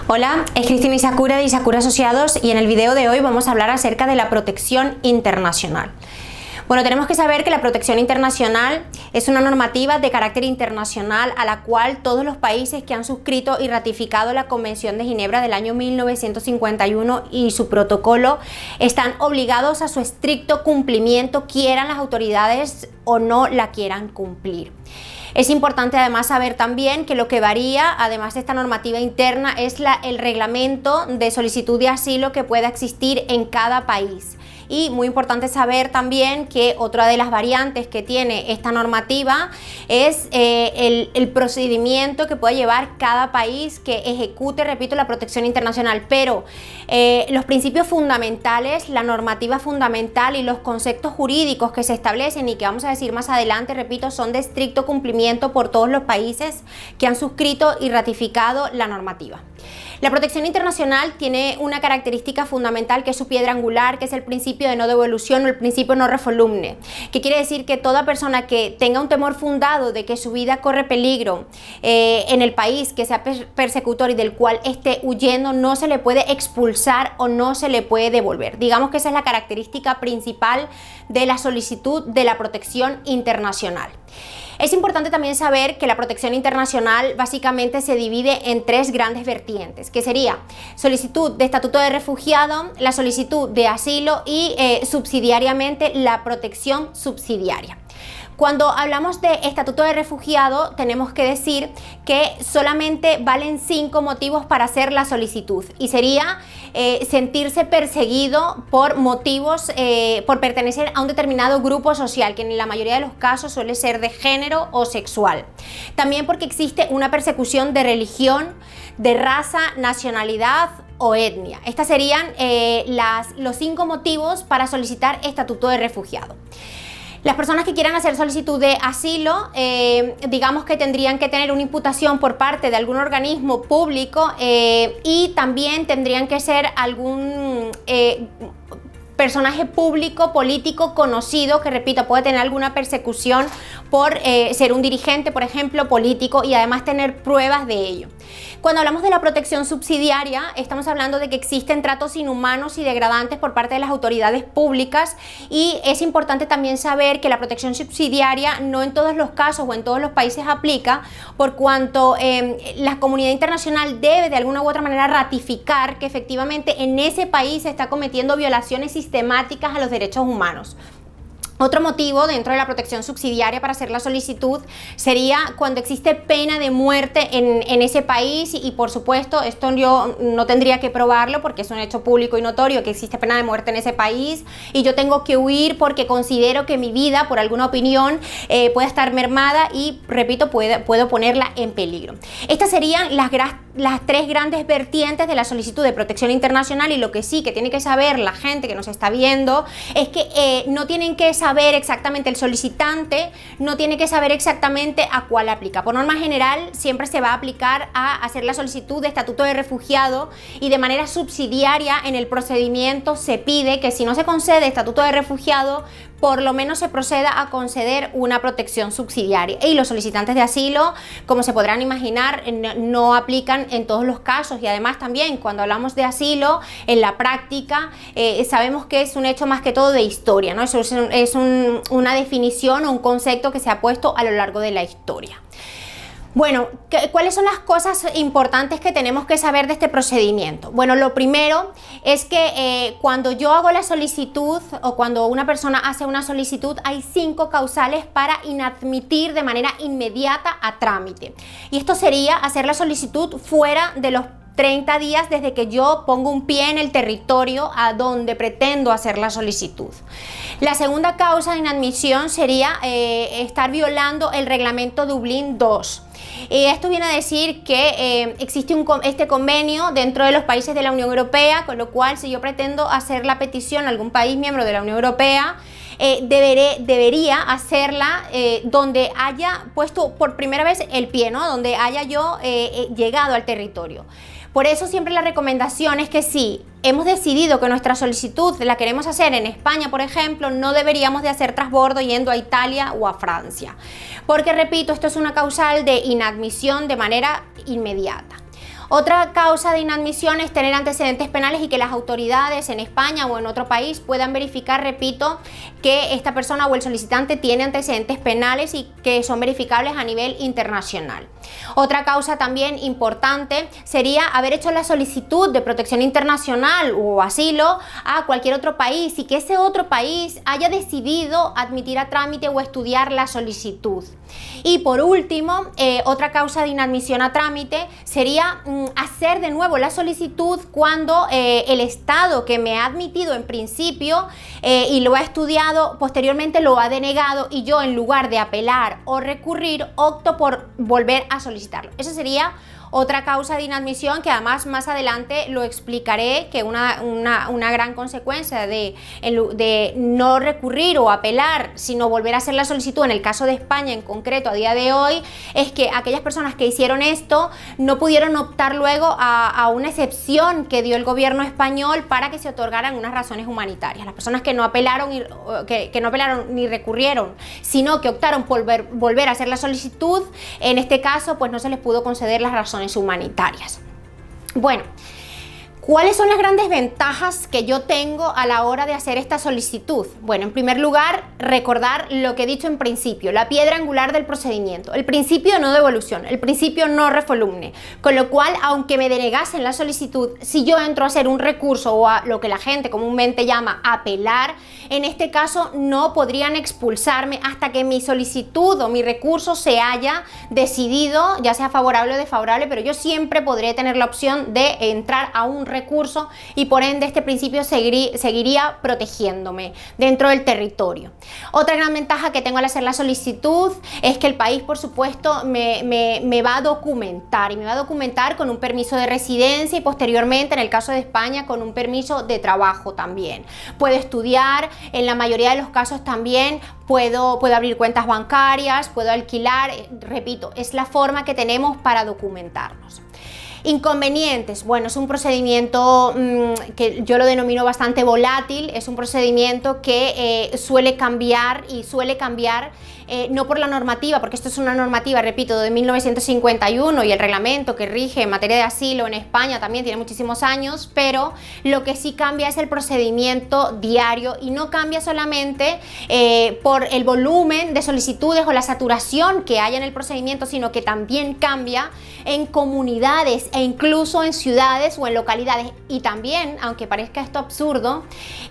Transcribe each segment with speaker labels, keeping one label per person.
Speaker 1: Hola, es Cristina Isakura de Isakura Asociados y en el video de hoy vamos a hablar acerca de la protección internacional. Bueno, tenemos que saber que la protección internacional es una normativa de carácter internacional a la cual todos los países que han suscrito y ratificado la Convención de Ginebra del año 1951 y su protocolo están obligados a su estricto cumplimiento, quieran las autoridades o no la quieran cumplir. Es importante además saber también que lo que varía, además de esta normativa interna, es el reglamento de solicitud de asilo que pueda existir en cada país. Y muy importante saber también que otra de las variantes que tiene esta normativa es el procedimiento que puede llevar cada país que ejecute, repito, la protección internacional. Pero los principios fundamentales, la normativa fundamental y los conceptos jurídicos que se establecen y que vamos a decir más adelante, repito, son de estricto cumplimiento por todos los países que han suscrito y ratificado la normativa. La protección internacional tiene una característica fundamental que es su piedra angular, que es el principio de no devolución o el principio no refolumne, que quiere decir que toda persona que tenga un temor fundado de que su vida corre peligro en el país, que sea persecutor y del cual esté huyendo, no se le puede expulsar o no se le puede devolver. Digamos que esa es la característica principal de la solicitud de la protección internacional. Es importante también saber que la protección internacional básicamente se divide en tres grandes vertientes, que sería solicitud de estatuto de refugiado, la solicitud de asilo y subsidiariamente la protección subsidiaria. Cuando hablamos de estatuto de refugiado, tenemos que decir que solamente valen 5 motivos para hacer la solicitud y sería sentirse perseguido por motivos, por pertenecer a un determinado grupo social, que en la mayoría de los casos suele ser de género o sexual. También porque existe una persecución de religión, de raza, nacionalidad o etnia. Estos serían los 5 motivos para solicitar estatuto de refugiado. Las personas que quieran hacer solicitud de asilo, digamos que tendrían que tener una imputación por parte de algún organismo público y también tendrían que ser algún personaje público, político, conocido, que repito, puede tener alguna persecución por ser un dirigente, por ejemplo, político, y además tener pruebas de ello. Cuando hablamos de la protección subsidiaria, estamos hablando de que existen tratos inhumanos y degradantes por parte de las autoridades públicas, y es importante también saber que la protección subsidiaria no en todos los casos o en todos los países aplica, por cuanto la comunidad internacional debe de alguna u otra manera ratificar que efectivamente en ese país se está cometiendo violaciones sistemáticas a los derechos humanos. Otro motivo dentro de la protección subsidiaria para hacer la solicitud sería cuando existe pena de muerte en ese país y por supuesto esto yo no tendría que probarlo porque es un hecho público y notorio que existe pena de muerte en ese país y yo tengo que huir porque considero que mi vida por alguna opinión puede estar mermada y repito puedo ponerla en peligro. Estas serían las tres grandes vertientes de la solicitud de protección internacional y lo que sí que tiene que saber la gente que nos está viendo es que no tienen que saber exactamente el solicitante, no tiene que saber exactamente a cuál aplica. Por norma general siempre se va a aplicar a hacer la solicitud de estatuto de refugiado y de manera subsidiaria en el procedimiento se pide que si no se concede estatuto de refugiado por lo menos se proceda a conceder una protección subsidiaria y los solicitantes de asilo, como se podrán imaginar, no aplican en todos los casos y además también cuando hablamos de asilo en la práctica sabemos que es un hecho más que todo de historia, ¿no? Eso es una definición o un concepto que se ha puesto a lo largo de la historia. Bueno, ¿cuáles son las cosas importantes que tenemos que saber de este procedimiento? Bueno, lo primero es que cuando yo hago la solicitud o cuando una persona hace una solicitud hay 5 causales para inadmitir de manera inmediata a trámite. Y esto sería hacer la solicitud fuera de los 30 días desde que yo pongo un pie en el territorio a donde pretendo hacer la solicitud. La segunda causa de inadmisión sería estar violando el reglamento Dublín II. Esto viene a decir que existe este convenio dentro de los países de la Unión Europea, con lo cual si yo pretendo hacer la petición a algún país miembro de la Unión Europea, debería hacerla donde haya puesto por primera vez el pie, ¿no? Donde haya yo llegado al territorio. Por eso siempre la recomendación es que si hemos decidido que nuestra solicitud la queremos hacer en España, por ejemplo, no deberíamos de hacer transbordo yendo a Italia o a Francia. Porque, repito, esto es una causal de inadmisión de manera inmediata. Otra causa de inadmisión es tener antecedentes penales y que las autoridades en España o en otro país puedan verificar, repito, que esta persona o el solicitante tiene antecedentes penales y que son verificables a nivel internacional. Otra causa también importante sería haber hecho la solicitud de protección internacional o asilo a cualquier otro país y que ese otro país haya decidido admitir a trámite o estudiar la solicitud. Y por último, otra causa de inadmisión a trámite sería hacer de nuevo la solicitud cuando el Estado que me ha admitido en principio y lo ha estudiado, posteriormente lo ha denegado y yo, en lugar de apelar o recurrir, opto por volver a solicitarlo. Eso sería otra causa de inadmisión, que además más adelante lo explicaré, que una gran consecuencia de no recurrir o apelar, sino volver a hacer la solicitud, en el caso de España en concreto a día de hoy, es que aquellas personas que hicieron esto no pudieron optar luego a una excepción que dio el gobierno español para que se otorgaran unas razones humanitarias. Las personas que no apelaron, que no apelaron ni recurrieron, sino que optaron por volver a hacer la solicitud, en este caso pues no se les pudo conceder las razones humanitarias. Bueno, ¿cuáles son las grandes ventajas que yo tengo a la hora de hacer esta solicitud? Bueno, en primer lugar, recordar lo que he dicho en principio, la piedra angular del procedimiento, el principio no devolución, el principio no refolumne, con lo cual, aunque me denegasen la solicitud, si yo entro a hacer un recurso o a lo que la gente comúnmente llama apelar, en este caso no podrían expulsarme hasta que mi solicitud o mi recurso se haya decidido, ya sea favorable o desfavorable, pero yo siempre podré tener la opción de entrar a un recurso y por ende este principio seguiría protegiéndome dentro del territorio. Otra gran ventaja que tengo al hacer la solicitud es que el país, por supuesto, me va a documentar, y me va a documentar con un permiso de residencia y posteriormente, en el caso de España, con un permiso de trabajo también. Puedo estudiar, en la mayoría de los casos también puedo abrir cuentas bancarias, puedo alquilar, repito, es la forma que tenemos para documentarnos. Inconvenientes, bueno, es un procedimiento que yo lo denomino bastante volátil, es un procedimiento que suele cambiar no por la normativa, porque esto es una normativa, repito, de 1951 y el reglamento que rige en materia de asilo en España también tiene muchísimos años, pero lo que sí cambia es el procedimiento diario y no cambia solamente por el volumen de solicitudes o la saturación que haya en el procedimiento, sino que también cambia en comunidades e incluso en ciudades o en localidades, y también, aunque parezca esto absurdo,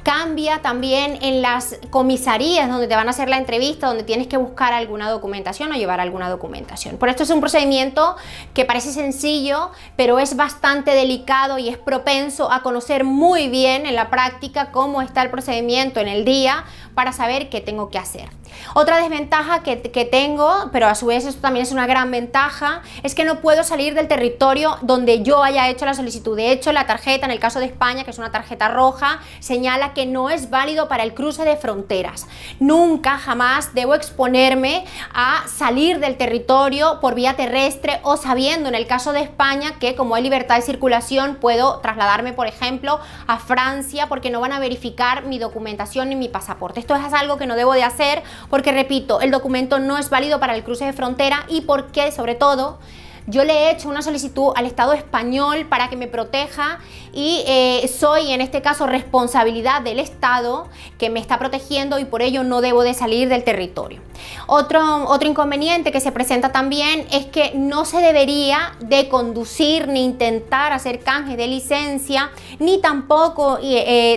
Speaker 1: cambia también en las comisarías donde te van a hacer la entrevista, donde tienes que buscar alguna documentación o llevar alguna documentación. Por esto es un procedimiento que parece sencillo, pero es bastante delicado y es propenso a conocer muy bien en la práctica cómo está el procedimiento en el día para saber qué tengo que hacer. Otra desventaja que tengo, pero a su vez esto también es una gran ventaja, es que no puedo salir del territorio donde yo haya hecho la solicitud. De hecho, la tarjeta, en el caso de España, que es una tarjeta roja, señala que no es válido para el cruce de fronteras. Nunca, jamás debo exponerme a salir del territorio por vía terrestre, o sabiendo, en el caso de España, que como hay libertad de circulación, puedo trasladarme, por ejemplo, a Francia, porque no van a verificar mi documentación ni mi pasaporte. Esto es algo que no debo de hacer, porque repito, el documento no es válido para el cruce de frontera, y porque, sobre todo, yo le he hecho una solicitud al Estado español para que me proteja y soy, en este caso, responsabilidad del Estado que me está protegiendo, y por ello no debo de salir del territorio. Otro inconveniente que se presenta también es que no se debería de conducir ni intentar hacer canjes de licencia, ni tampoco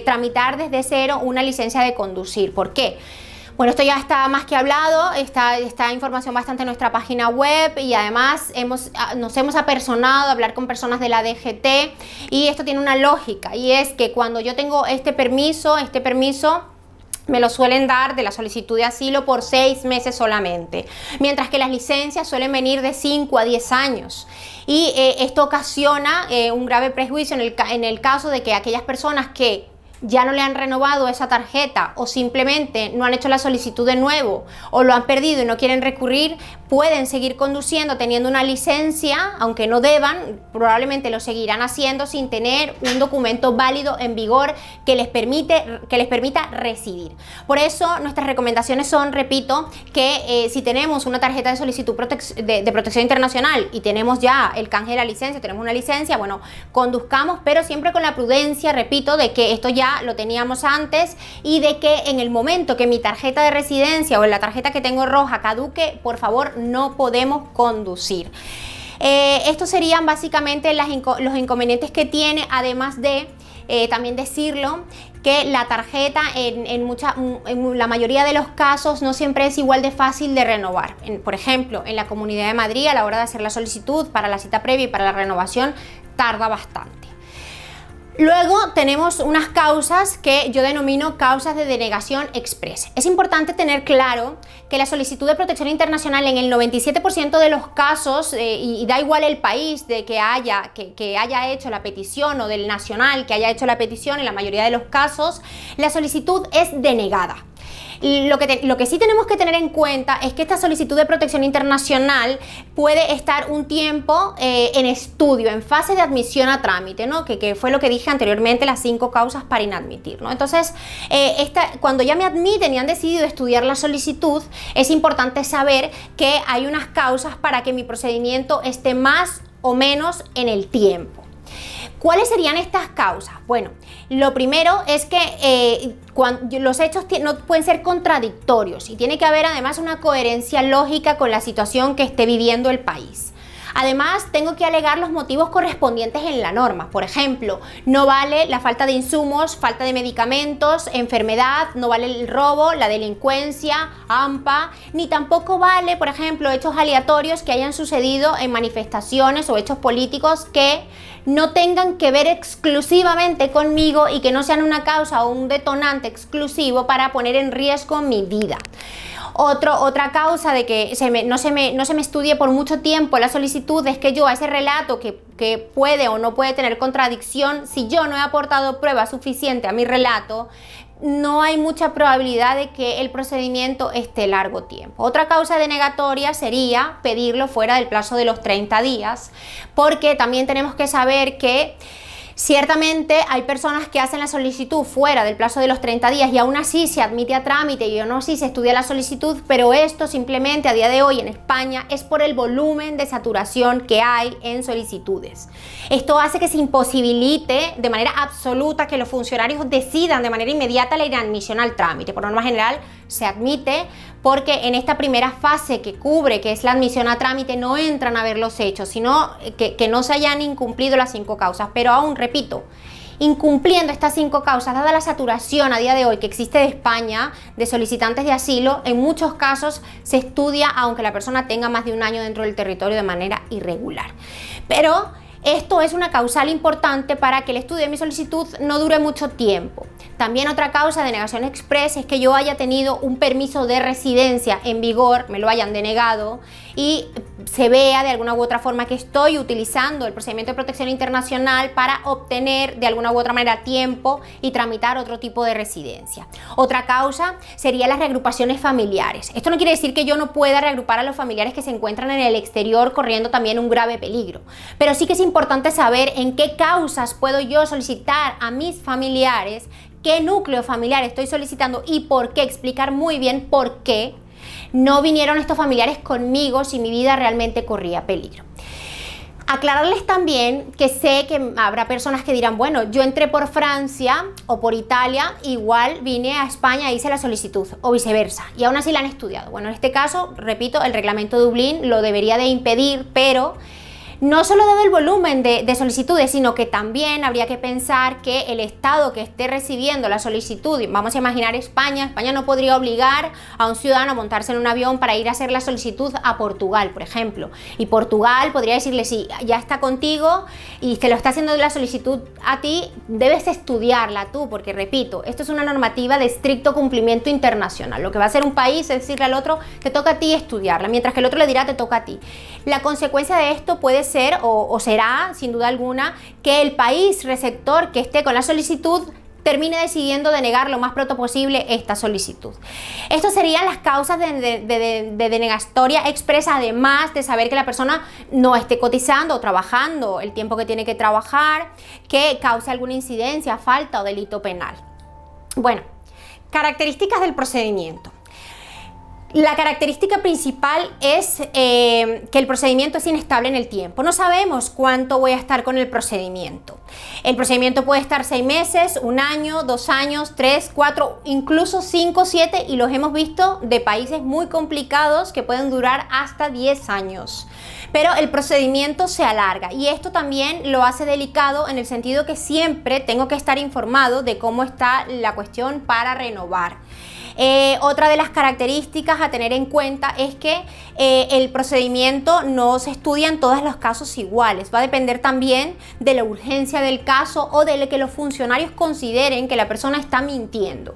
Speaker 1: tramitar desde cero una licencia de conducir. ¿Por qué? Bueno, esto ya está más que hablado, está información bastante en nuestra página web, y además nos hemos apersonado a hablar con personas de la DGT, y esto tiene una lógica, y es que cuando yo tengo este permiso me lo suelen dar de la solicitud de asilo por 6 meses solamente, mientras que las licencias suelen venir de 5 a 10 años. Y esto ocasiona un grave prejuicio en el caso de que aquellas personas que ya no le han renovado esa tarjeta o simplemente no han hecho la solicitud de nuevo o lo han perdido y no quieren recurrir, pueden seguir conduciendo teniendo una licencia, aunque no deban, probablemente lo seguirán haciendo sin tener un documento válido en vigor que les permita residir. Por eso nuestras recomendaciones son, repito, que si tenemos una tarjeta de solicitud de protección internacional y tenemos ya el canje de la licencia, tenemos una licencia, bueno, conduzcamos, pero siempre con la prudencia, repito, de que esto ya lo teníamos antes y de que en el momento que mi tarjeta de residencia o la tarjeta que tengo roja caduque, por favor, no podemos conducir. Estos serían básicamente los inconvenientes que tiene, además de también decirlo que la tarjeta en la mayoría de los casos no siempre es igual de fácil de renovar. Por ejemplo, en la Comunidad de Madrid, a la hora de hacer la solicitud para la cita previa y para la renovación, tarda bastante. Luego tenemos unas causas que yo denomino causas de denegación express. Es importante tener claro que la solicitud de protección internacional en el 97% de los casos, y da igual el país de que haya hecho la petición o del nacional que haya hecho la petición, en la mayoría de los casos la solicitud es denegada. Lo que sí tenemos que tener en cuenta es que esta solicitud de protección internacional puede estar un tiempo en estudio, en fase de admisión a trámite, ¿no? Que fue lo que dije anteriormente, las 5 causas para inadmitir, ¿no? Entonces, cuando ya me admiten y han decidido estudiar la solicitud, es importante saber que hay unas causas para que mi procedimiento esté más o menos en el tiempo. ¿Cuáles serían estas causas? Bueno, lo primero es que los hechos no pueden ser contradictorios y tiene que haber además una coherencia lógica con la situación que esté viviendo el país. Además, tengo que alegar los motivos correspondientes en la norma. Por ejemplo, no vale la falta de insumos, falta de medicamentos, enfermedad, no vale el robo, la delincuencia, AMPA, ni tampoco vale, por ejemplo, hechos aleatorios que hayan sucedido en manifestaciones o hechos políticos que no tengan que ver exclusivamente conmigo y que no sean una causa o un detonante exclusivo para poner en riesgo mi vida. Otra causa de que no se me estudie por mucho tiempo la solicitud es que yo a ese relato que puede o no puede tener contradicción, si yo no he aportado prueba suficiente a mi relato, no hay mucha probabilidad de que el procedimiento esté largo tiempo. Otra causa denegatoria sería pedirlo fuera del plazo de los 30 días, porque también tenemos que saber que ciertamente hay personas que hacen la solicitud fuera del plazo de los 30 días y aún así se admite a trámite y aún así se estudia la solicitud, pero esto simplemente a día de hoy en España es por el volumen de saturación que hay en solicitudes. Esto hace que se imposibilite de manera absoluta que los funcionarios decidan de manera inmediata la inadmisión al trámite. Por norma general se admite porque en esta primera fase que cubre, que es la admisión a trámite, no entran a ver los hechos, sino que no se hayan incumplido las 5 causas. Pero aún, repito, incumpliendo estas 5 causas, dada la saturación a día de hoy que existe de España de solicitantes de asilo, en muchos casos se estudia aunque la persona tenga más de un año dentro del territorio de manera irregular. Pero esto es una causal importante para que el estudio de mi solicitud no dure mucho tiempo. También otra causa de denegación express es que yo haya tenido un permiso de residencia en vigor, me lo hayan denegado y se vea de alguna u otra forma que estoy utilizando el procedimiento de protección internacional para obtener de alguna u otra manera tiempo y tramitar otro tipo de residencia. Otra causa sería las reagrupaciones familiares. Esto no quiere decir que yo no pueda reagrupar a los familiares que se encuentran en el exterior corriendo también un grave peligro, pero sí que es importante saber en qué causas puedo yo solicitar a mis familiares, qué núcleo familiar estoy solicitando y por qué, explicar muy bien por qué no vinieron estos familiares conmigo si mi vida realmente corría peligro. Aclararles también que sé que habrá personas que dirán, bueno, yo entré por Francia o por Italia, igual vine a España e hice la solicitud, o viceversa, y aún así la han estudiado. Bueno, en este caso, repito, el reglamento de Dublín lo debería de impedir, pero no solo dado el volumen de solicitudes, sino que también habría que pensar que el Estado que esté recibiendo la solicitud, vamos a imaginar España no podría obligar a un ciudadano a montarse en un avión para ir a hacer la solicitud a Portugal, por ejemplo. Y Portugal podría decirle, sí, ya está contigo y te lo está haciendo la solicitud a ti, debes estudiarla tú, porque repito, esto es una normativa de estricto cumplimiento internacional. Lo que va a hacer un país es decirle al otro, te toca a ti estudiarla, mientras que el otro le dirá, te toca a ti. La consecuencia de esto puede ser o será, sin duda alguna, que el país receptor que esté con la solicitud termine decidiendo denegar lo más pronto posible esta solicitud. Estas serían las causas de denegatoria expresa, además de saber que la persona no esté cotizando o trabajando el tiempo que tiene que trabajar, que cause alguna incidencia, falta o delito penal. Bueno, características del procedimiento. La característica principal es que el procedimiento es inestable en el tiempo. No sabemos cuánto voy a estar con el procedimiento. El procedimiento puede estar 6 meses, 1 año, 2 años, 3, 4, incluso 5, 7, y los hemos visto de países muy complicados que pueden durar hasta 10 años. Pero el procedimiento se alarga y esto también lo hace delicado en el sentido que siempre tengo que estar informado de cómo está la cuestión para renovar. Otra de las características a tener en cuenta es que el procedimiento no se estudia en todos los casos iguales. Va a depender también de la urgencia del caso o de que los funcionarios consideren que la persona está mintiendo.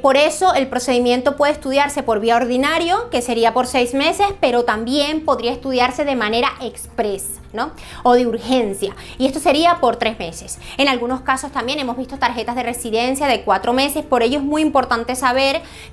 Speaker 1: Por eso el procedimiento puede estudiarse por vía ordinario, que sería por 6 meses, pero también podría estudiarse de manera express, ¿no? O de urgencia, y esto sería por 3 meses. En algunos casos también hemos visto tarjetas de residencia de 4 meses, por ello es muy importante saber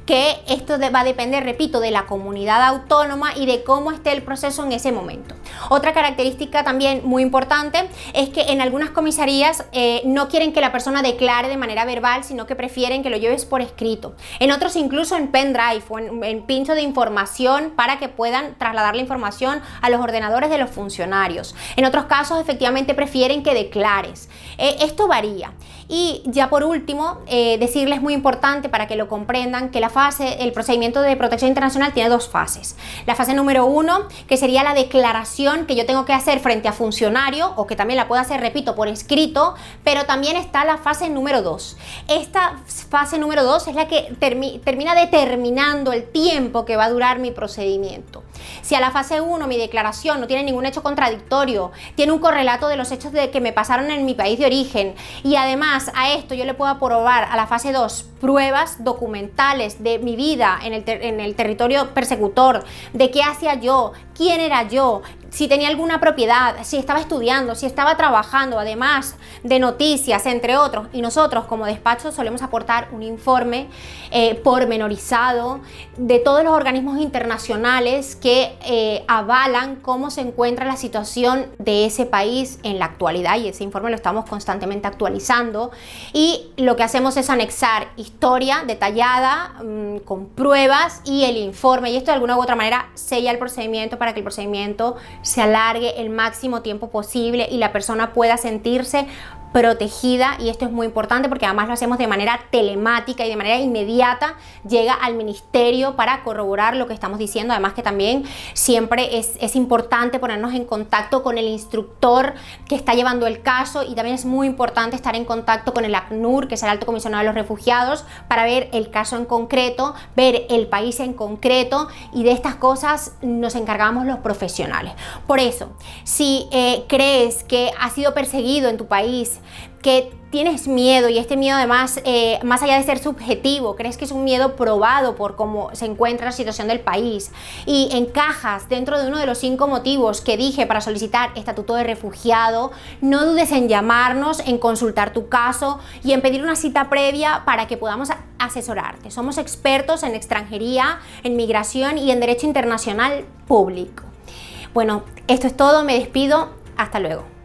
Speaker 1: que esto va a depender, repito, de la comunidad autónoma y de cómo esté el proceso en ese momento. Otra característica también muy importante es que en algunas comisarías no quieren que la persona declare de manera verbal, sino que prefieren que lo lleves por escrito. En otros incluso en pendrive o en pincho de información para que puedan trasladar la información a los ordenadores de los funcionarios. En otros casos efectivamente prefieren que declares. Esto varía. Y ya por último, decirles muy importante para que lo comprendan que el procedimiento de protección internacional tiene 2 fases. La fase número 1, que sería la declaración que yo tengo que hacer frente a funcionario, o que también la puedo hacer, repito, por escrito, pero también está la fase número 2. Esta fase número 2 es la que termina determinando el tiempo que va a durar mi procedimiento. Si a la fase 1 mi declaración no tiene ningún hecho contradictorio, tiene un correlato de los hechos que me pasaron en mi país de origen, y además a esto yo le puedo aprobar a la fase 2 pruebas documentales de mi vida en el territorio persecutor, de qué hacía yo, quién era yo, si tenía alguna propiedad, si estaba estudiando, si estaba trabajando, además de noticias, entre otros. Y nosotros como despacho solemos aportar un informe pormenorizado de todos los organismos internacionales que avalan cómo se encuentra la situación de ese país en la actualidad, y ese informe lo estamos constantemente actualizando, y lo que hacemos es anexar historia detallada con pruebas y el informe, y esto de alguna u otra manera sella el procedimiento para que el procedimiento se alargue el máximo tiempo posible y la persona pueda sentirse protegida. Y esto es muy importante porque además lo hacemos de manera telemática y de manera inmediata llega al ministerio para corroborar lo que estamos diciendo. Además que también siempre es importante ponernos en contacto con el instructor que está llevando el caso, y también es muy importante estar en contacto con el ACNUR, que es el Alto Comisionado de los Refugiados, para ver el caso en concreto, ver el país en concreto, y de estas cosas nos encargamos los profesionales. Por eso, si crees que has sido perseguido en tu país, que tienes miedo, y este miedo además, más allá de ser subjetivo, crees que es un miedo probado por cómo se encuentra la situación del país, y encajas dentro de uno de los 5 motivos que dije para solicitar estatuto de refugiado, no dudes en llamarnos, en consultar tu caso y en pedir una cita previa para que podamos asesorarte. Somos expertos en extranjería, en migración y en derecho internacional público. Bueno, esto es todo, me despido, hasta luego.